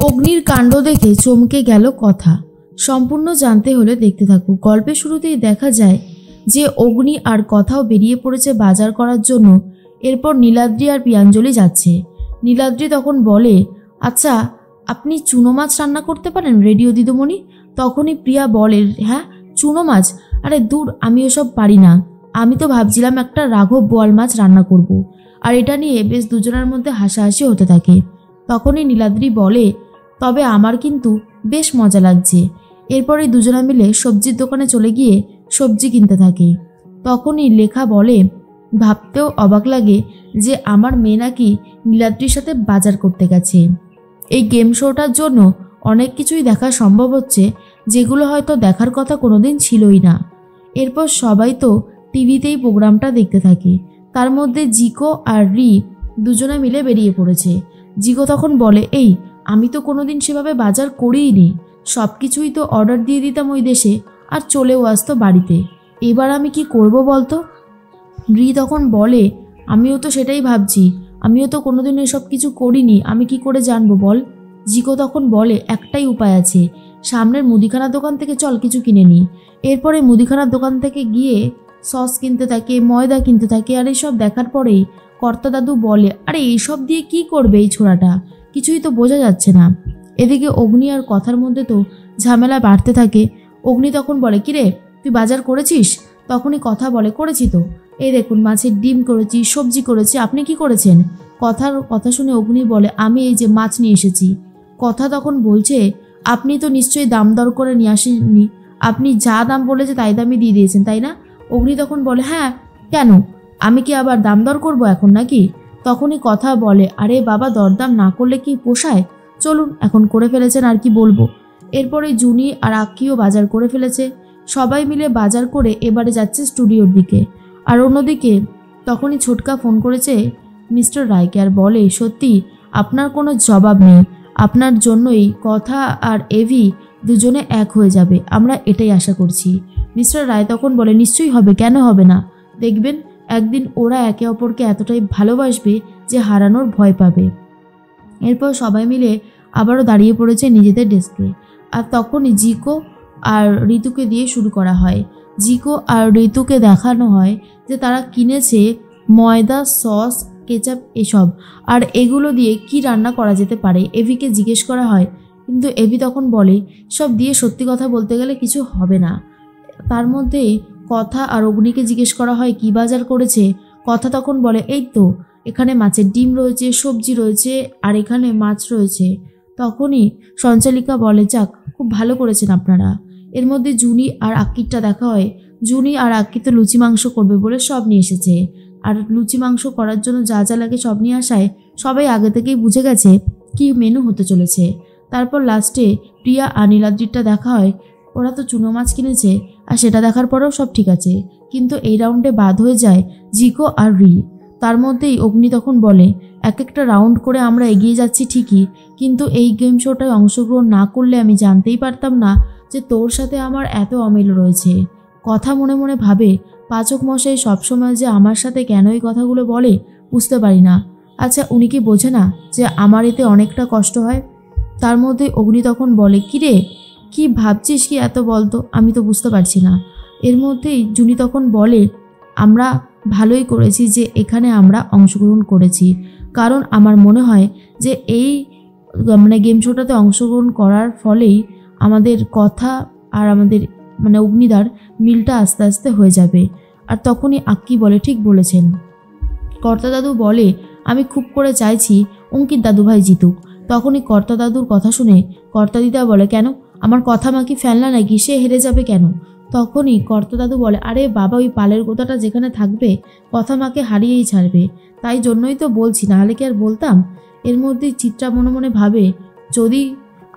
অগ্নির কাণ্ড দেখে চমকে গেল কথা। সম্পূর্ণ জানতে হলে দেখতে থাকুক। গল্পের শুরুতেই দেখা যায় যে অগ্নি আর কথাও বেরিয়ে পড়েছে বাজার করার জন্য। এরপর নীলাদ্রি আর প্রিয়াঞ্জলি যাচ্ছে। নীলাদ্রি তখন বলে, আচ্ছা আপনি চুনো মাছ রান্না করতে পারেন রেডিও দিদিমণি? তখনই প্রিয়া বলে, হ্যাঁ চুনো মাছ? আরে দূর, আমি ওসব পারি না। আমি তো ভাবছিলাম একটা রাঘব বোয়াল মাছ রান্না করব। আর এটা নিয়ে বেশ দুজনের মধ্যে হাসাহাসি হতে থাকে। তখনই নীলাদ্রি বলে, তবে আমার কিন্তু বেশ মজা লাগছে। এরপরে দুজনে মিলে সবজির দোকানে চলে গিয়ে সবজি কিনতে থাকে। তখনই লেখা বলে, ভাবতেও অবাক লাগে যে আমার মেয়ে নাকি নীলাদ্রির সাথে বাজার করতে গেছে। এই গেম শোটার জন্য অনেক কিছুই দেখা সম্ভব হচ্ছে, যেগুলো হয়তো দেখার কথা কোনোদিন ছিলই না। এরপর সবাই তো টিভিতেই প্রোগ্রামটা দেখতে থাকে। তার মধ্যে জিকো আর রি দুজনে মিলে বেরিয়ে পড়েছে। জিকো তখন বলে, এই আমি তো কোনোদিন সেভাবে বাজার করিই নি, সব কিছুই তো অর্ডার দিয়ে দিতাম ওই দেশে আর চলেও আসতো বাড়িতে। এবার আমি কি করব বলতো? রি তখন বলে, আমিও তো সেটাই ভাবছি, আমিও তো কোনোদিন এসব কিছু করিনি, আমি কি করে জানবো বল? জিকো তখন বলে, একটাই উপায় আছে, সামনের মুদিখানার দোকান থেকে চল কিছু কিনে নিই। এরপরে মুদিখানার দোকান থেকে গিয়ে সস কিনতে থাকে, ময়দা কিনতে থাকে। আর এইসব দেখার পরেই কর্তা দাদু বলে, আরে এইসব দিয়ে কি করবে এই ছোড়াটা, কিছুই তো বোঝা যাচ্ছে না। এদিকে অগ্নি আর কথার মধ্যে তো ঝামেলা বাড়তে থাকে। অগ্নি তখন বলে, কিরে তুই বাজার করেছিস? তখনই কথা বলে, করেছি তো, এই দেখুন মাছের ডিম করেছি, সবজি করেছি, আপনি কি করেছেন? কথা শুনে অগ্নি বলে, আমি এই যে মাছ নিয়ে এসেছি। কথা তখন বলছে, আপনি তো নিশ্চয়ই দাম দর করে নিয়ে আসেননি, আপনি যা দাম বলেছে তাই দামই দিয়ে দিয়েছেন তাই না? অগ্নি তখন বলে, হ্যাঁ কেন, আমি কি আবার দাম দর করবো এখন নাকি? তখনই কথা বলে, আরে বাবা দরদাম না করলে কি পোষায়, চলুন এখন করে ফেলেছেন আর কি বলবো। এরপরে জুনি আর আক্কিও বাজার করে ফেলেছে। সবাই মিলে বাজার করে এবারে যাচ্ছে স্টুডিওর দিকে। আর অন্যদিকে তখনই ছোটকা ফোন করেছে মিস্টার রায়কে আর বলে, সত্যি আপনার কোনো জবাব নেই, আপনার জন্যই কথা আর এভি দুজনে এক হয়ে যাবে, আমরা এটাই আশা করছি। মিস্টার রায় তখন বলে, নিশ্চয়ই হবে, কেন হবে না, দেখবেন একদিন ওরা একে অপরকে এতটাই ভালোবাসবে যে হারানোর ভয় পাবে। এরপর সবাই মিলে আবারও দাঁড়িয়ে পড়েছে নিজেদের ডেস্কে। আর তখনই জিকো আর ঋতুকে দিয়ে শুরু করা হয়। জিকো আর ঋতুকে দেখানো হয় যে তারা কিনেছে ময়দা, সস, কেচাপ এসব, আর এগুলো দিয়ে কি রান্না করা যেতে পারে। এভিকে জিজ্ঞেস করা হয়, কিন্তু এভি তখন বলে, সব দিয়ে সত্যি কথা বলতে গেলে কিছু হবে না। তার মধ্যেই কথা আর অগ্নিকে জিজ্ঞেস করা হয় কি বাজার করেছে। কথা তখন বলে, এই তো এখানে মাছের ডিম রয়েছে, সবজি রয়েছে, আর এখানে মাছ রয়েছে। তখনই সঞ্চালিকা বলে, যাক খুব ভালো করেছেন আপনারা। এর মধ্যে জুনি আর আক্কিরটা দেখা হয়। জুনি আর আক্কি তো লুচি মাংস করবে বলে সব নিয়ে এসেছে। আর লুচি মাংস করার জন্য যা যা লাগে সব নিয়ে আসায় সবাই আগে থেকেই বুঝে গেছে কি মেনু হতে চলেছে। তারপর লাস্টে প্রিয়া আর নীলাদ্রিটা দেখা হয়। ওরা তো চুনো মাছ কিনেছে, আর সেটা দেখার পরেও সব ঠিক আছে, কিন্তু এই রাউন্ডে বাদ হয়ে যায় জিকো আর রি। তার মধ্যেই অগ্নি তখন বলে, এক একটা রাউন্ড করে আমরা এগিয়ে যাচ্ছি ঠিকই, কিন্তু এই গেম শোটায় অংশগ্রহণ না করলে আমি জানতেই পারতাম না যে তোর সাথে আমার এত অমিল রয়েছে। কথা মনে মনে ভাবে, পাচক মশাই সবসময় যে আমার সাথে কেন এই কথাগুলো বলে বুঝতে পারি না। আচ্ছা উনি কি বোঝে না যে আমার এতে অনেকটা কষ্ট হয়? তার মধ্যে অগ্নি তখন বলে, কিরে কি ভাবছিস কি এত বলতো, আমি তো বুঝতে পারছি না। এর মধ্যেই জুনি তখন বলে, আমরা ভালোই করেছি যে এখানে আমরা অংশগ্রহণ করেছি, কারণ আমার মনে হয় যে এই গেম শোটাতে অংশগ্রহণ করার ফলেই আমাদের কথা আর আমাদের অগ্নিদার মিলটা আস্তে আস্তে হয়ে যাবে। আর তখনই আক্কি বলে, ঠিক বলেছেন। কর্তা দাদু বলে, আমি খুব করে চাইছি অঙ্কিত দাদুভাই জিতুক। তখনই কর্তা দাদুর কথা শুনে কর্তা দিদা বলে, কেন আমার কথা মা কি ফেলনা নাকি, সে হেরে যাবে কেন? তখনই কর্তা দাদু বলে, আরে বাবা ওই পালের গোদাটা যেখানে থাকবে কথা মাকে হারিয়েই ছাড়বে, তাই জন্যই তো বলছি, নাহলে কি আর বলতাম। এর মধ্যেই চিত্রা মনে মনে ভাবে, যদি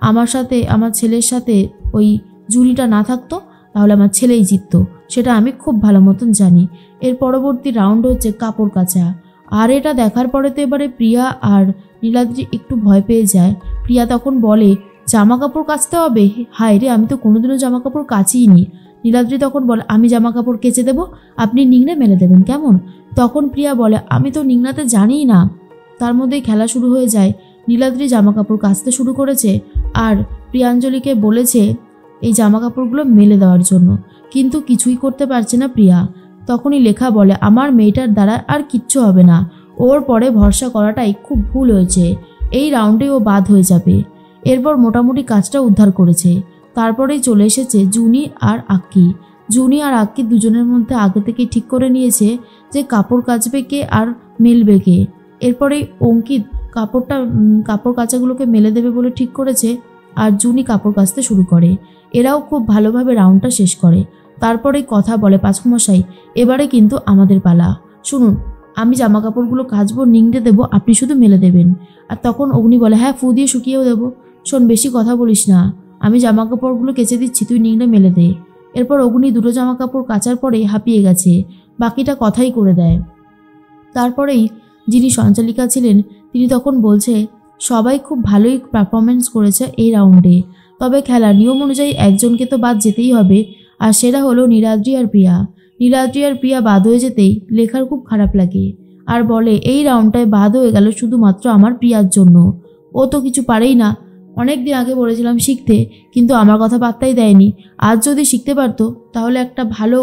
আমার সাথে আমার ছেলের সাথে ওই জুনিটা না থাকতো তাহলে আমার ছেলেই জিততো, সেটা আমি খুব ভালো মতন জানি। এর পরবর্তী রাউন্ড হচ্ছে কাপড় কাচা। আর এটা দেখার পরে তো এবারে প্রিয়া আর নীলাদ্রি একটু ভয় পেয়ে যায়। প্রিয়া তখন বলে, জামা কাপড় কাচতে হবে? হায় রে, আমি তো কোনোদিনও জামা কাপড় কাচিই নি। নীলাদ্রি তখন বলে, আমি জামা কাপড় কেচে দেবো, আপনি নিংড়ে মেলে দেবেন কেমন? তখন প্রিয়া বলে, আমি তো নিংড়াতে জানিই না। তার মধ্যেই খেলা শুরু হয়ে যায়। নীলাদ্রি জামা কাপড় কাচতে শুরু করেছে আর প্রিয়াঞ্জলিকে বলেছে এই জামা কাপড়গুলো মেলে দেওয়ার জন্য, কিন্তু কিছুই করতে পারছে না প্রিয়া। তখনই লেখা বলে আমার মেয়েটার দ্বারা আর কিচ্ছু হবে না, ওর পরে ভরসা করাটাই খুব ভুল হয়েছে, এই রাউন্ডে ও বাদ হয়ে যাবে। এরপর মোটামুটি কাজটা উদ্ধার করেছে। তারপরেই চলে এসেছে জুনি আর আক্কি। জুনি আর আক্কি দুজনের মধ্যে আগে থেকেই ঠিক করে নিয়েছে যে কাপড় কাচবে কে আর মেলবে কে। এরপরেই অঙ্কিত কাপড় কাচাগুলোকে মেলে দেবে বলে ঠিক করেছে আর জুনি কাপড় কাচতে শুরু করে। এরাও খুব ভালোভাবে রাউন্ডটা শেষ করে। তারপরেই কথা বলে পাঁচমশাই, এবারে কিন্তু আমাদের পালা। শুনুন, আমি জামা কাপড়গুলো কাচবো, নিংড়ে দেবো, আপনি শুধু মেলে দেবেন। আর তখন অগ্নি বলে হ্যাঁ, ফু দিয়ে শুকিয়েও দেবো। শোন, বেশি কথা বলিস না, আমি জামা কাপড়গুলো কেচে দিচ্ছি, তুই নিংড়ে মেলে দে। এরপর অগ্নি দুটো জামা কাপড় কাচার পরে হাঁপিয়ে গেছে, বাকিটা কথাই করে দেয়। তারপরেই যিনি সঞ্চালিকা ছিলেন তিনি তখন বলছে সবাই খুব ভালোই পারফরমেন্স করেছে এই রাউন্ডে, তবে খেলার নিয়ম অনুযায়ী একজনকে তো বাদ যেতেই হবে, আর সেটা হলো নীলাদ্রি আর প্রিয়া। নীলাদ্রি আর প্রিয়া বাদ হয়ে যেতেই লেখার খুব খারাপ লাগে আর বলে এই রাউন্ডটায় বাদ হয়ে গেল শুধুমাত্র আমার প্রিয়ার জন্য, ও তো কিছু পারেই না। অনেক দিন আগে বলেছিলাম শিখতে, কিন্তু আমার কথা পাত্তাই দেয়নি। আজ যদি শিখতে পারতো তাহলে একটা ভালো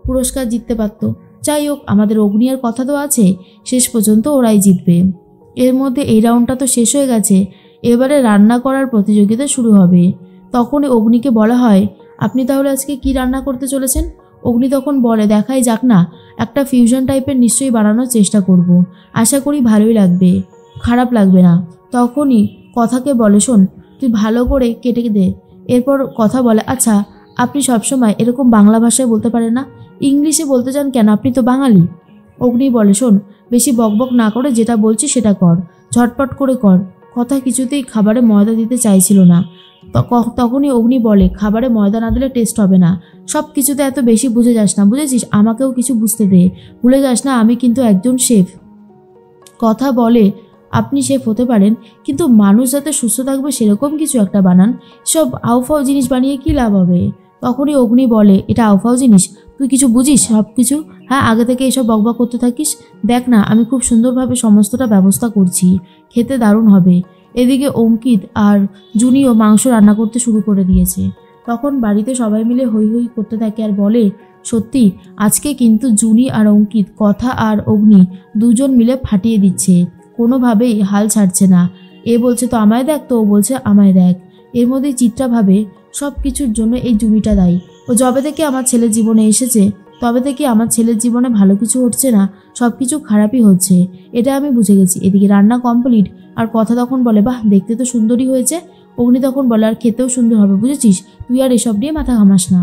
পুরস্কার জিততে পারতো। যাই হোক, আমাদের অগ্নি আর কথা তো আছে, শেষ পর্যন্ত ওরাই জিতবে। এর মধ্যে এই রাউন্ডটা তো শেষ হয়ে গেছে, এবারে রান্না করার প্রতিযোগিতা শুরু হবে। তখনই অগ্নিকে বলা হয় আপনি তাহলে আজকে কি রান্না করতে চলেছেন? অগ্নি তখন বলে দেখাই যাক না, একটা ফিউশন টাইপের নিশ্চয়ই বানানোর চেষ্টা করব, আশা করি ভালোই লাগবে, খারাপ লাগবে না। তখনই কথাকে বলে শোন, তুই ভালো করে কেটে দে। এরপর কথা বলে আচ্ছা, আপনি সবসময় এরকম বাংলা ভাষায় বলতে পারেন না, ইংলিশে বলতে চান কেন, আপনি তো বাঙালি। অগ্নি বলে শোন, বেশি বকবক না করে যেটা বলছি সেটা কর, ঝটপট করে কর। কথা কিছুতেই খাবারে ময়দা দিতে চাইছিল না। তখনই অগ্নি বলে খাবারে ময়দা না দিলে টেস্ট হবে না, সব কিছুতে এত বেশি বুঝে যাস না, বুঝেছিস? আমাকেও কিছু বুঝতে দে, ভুলে যাস না আমি কিন্তু একজন শেফ। কথা বলে আপনি শেফ হতে পারেন, কিন্তু মানুষ যাতে সুস্থ থাকবে সেরকম কিছু একটা বানান, সব আউফাও জিনিস বানিয়ে কী লাভ হবে? তখনই অগ্নি বলে এটা আউফাও জিনিস, তুই কিছু বুঝিস সব কিছু? হ্যাঁ, আগে থেকে এসব বকবক করতে থাকিস, দেখ না আমি খুব সুন্দরভাবে সমস্তটা ব্যবস্থা করছি, খেতে দারুণ হবে। এদিকে অঙ্কিত আর জুনিও মাংস রান্না করতে শুরু করে দিয়েছে। তখন বাড়িতে সবাই মিলে হই হই করতে থাকে আর বলে সত্যি আজকে কিন্তু জুনি আর অঙ্কিত, কথা আর অগ্নি দুজন মিলে ফাটিয়ে দিচ্ছে, কোনোভাবেই হাল ছাড়ছে না। এ বলছে তো আমায় দেখ, তো ও বলছে আমায় দেখ। এর মধ্যে চিত্রা ভাবে সব কিছুর জন্য এই জুনিটা দায়ী, ও যবে থেকে আমার ছেলের জীবনে এসেছে তবে থেকে আমার ছেলের জীবনে ভালো কিছু হচ্ছে না, সব কিছু খারাপই হচ্ছে, এটা আমি বুঝে গেছি। এদিকে রান্না কমপ্লিট আর কথা তখন বলে বাহ, দেখতে তো সুন্দরই হয়েছে। অগ্নি তখন বলে আর খেতেও সুন্দর হবে, বুঝেছিস? তুই আর এসব নিয়ে মাথা ঘামাস না।